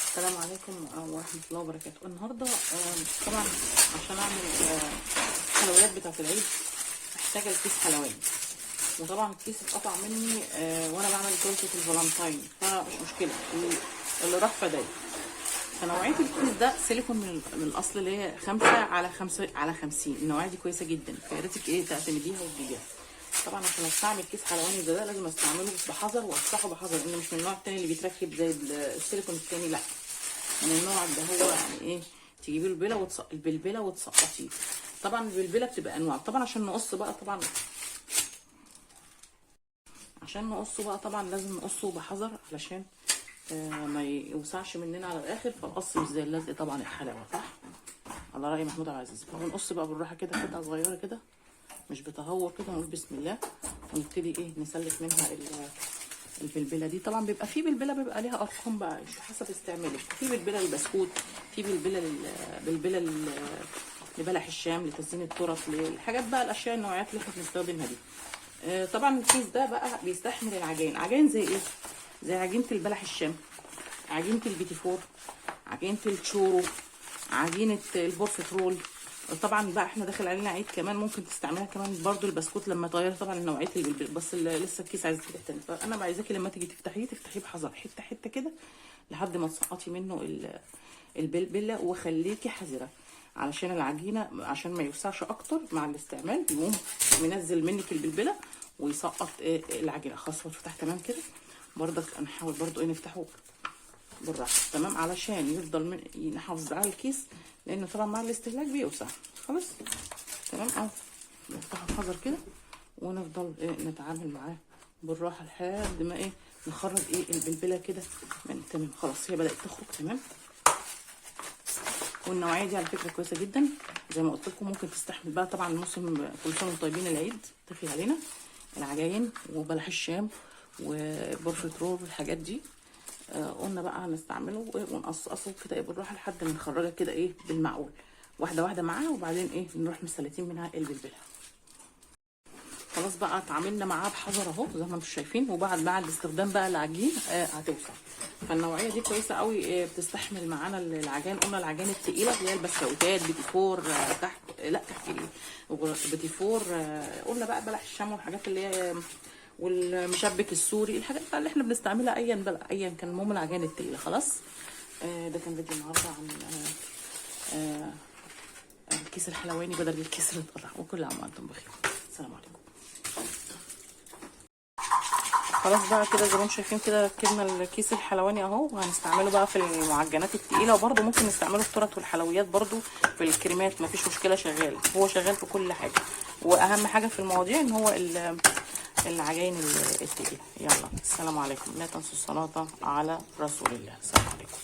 السلام عليكم ورحمة الله وبركاته. النهاردة طبعا عشان اعمل الحلويات بتاعة العيد محتاجة الكيس حلواني، وطبعا الكيس اتقطع مني وانا بعمل تورتة الفالنتاين، فمش مشكلة اللي راح فداي. فنوعية الكيس ده سيليكون من الاصل اللي هي 5x50. النوعية دي كويسة جدا، فيا ريتك تعتمديها وتجيبيها. طبعا عشان استعمل كيس حلواني زي ده لازم استعمله بحذر وافتحه بحذر، لانه مش من النوع التاني اللي بيتركب زي السيليكون التاني، لا من النوع ده. هو يعني ايه، تجيبي البلبله وتسقطيه. طبعا البلبله بتبقى انواع. طبعا عشان نقص بقى طبعا لازم نقصه بحذر علشان ما يوسعش مننا على الاخر، فالقص مش زي اللزق طبعا الحلاوه، صح؟ على راي محمود عبد العزيز. فبنقص بقى بالراحه كده قطعه صغيره كده، مش بتهور كده، ونقول بسم الله ونبتدي نسلك منها البلبله دي. طبعا بيبقى في بيبقى ليها ارقام بقى حسب استعمالك. في بلبله للبسكوت، في بلبله لبلح الشام، لتزيين التورت، للحاجات بقى الاشياء النوعيات اللي احنا بنستخدمها دي. طبعا الكيس ده بقى بيستحمل عجائن زي ايه؟ زي عجينه البلح الشام، عجينه البيتي فور، عجينه الشورو، عجينه البورفترول. طبعا بقى احنا داخل علينا عيد كمان، ممكن تستعملها كمان برضو البسكوت لما تغيري طبعا نوعيه البلبل، بس لسه الكيس عايز كده تاني. فانا عايزاكي لما تيجي تفتحيه بحذر، حته كده لحد ما تسقطي منه البلبله، وخليكي حذره علشان العجينه، عشان ما يوسعش اكتر مع الاستعمال، يقوم منزل منك البلبله ويسقط العجينه. خلاص هو فتح تمام كده. برضك هنحاول برضو نفتحه بالراحه تمام، علشان يفضل نحافظ على الكيس، لانه طبعا مع الاستهلاك بيوسع. خلاص تمام اهو، نفتحه بحذر كده ونفضل نتعامل معاه بالراحه لحد ما نخرج البلبله كده تمام. خلاص هي بدات تخرج تمام. والنوعيه دي على فكره كويسه جدا زي ما قلت لكم، ممكن تستحمل بقى طبعا الموسم. كل سنه وانتم طيبين، العيد تخي علينا العجاين وبلح الشام وبورفترول والحاجات دي. قلنا بقى هنستعمله ونقصقصه كده بالراحه لحد ما نخرجها كده بالمعقول، واحده واحده معاها، وبعدين نروح مسلتين منها البلبله. خلاص بقى اتعاملنا معاه بحذر اهو زي ما انتم شايفين. وبعد استخدام بقى العجين هتوسع. فالنوعيه دي كويسه قوي، بتستحمل معانا العجان. قلنا العجان التقيله اللي هي البسكويتات، بيتي فور تحت بيتي فور. قلنا بقى بلح الشام والحاجات اللي هي والمشبك السوري، الحاجات بقى اللي احنا بنستعملها ايا كان. المهم العجان التقيله. خلاص ده كان فيديو النهارده عن الكيس الحلواني بدل الكيس اللي اتقطع. وكل عام وانتم بخير. السلام عليكم. خلاص بقى كده زي ما انتم شايفين كده ركبنا الكيس الحلواني اهو، وهنستعمله بقى في المعجنات التقيله، وبرده ممكن نستعمله في التورت والحلويات، برده في الكريمات مفيش مشكله. هو شغال في كل حاجه. واهم حاجه في المواضيع ان هو العجائن التقيله. يلا السلام عليكم. لا تنسوا الصلاه على رسول الله. السلام عليكم.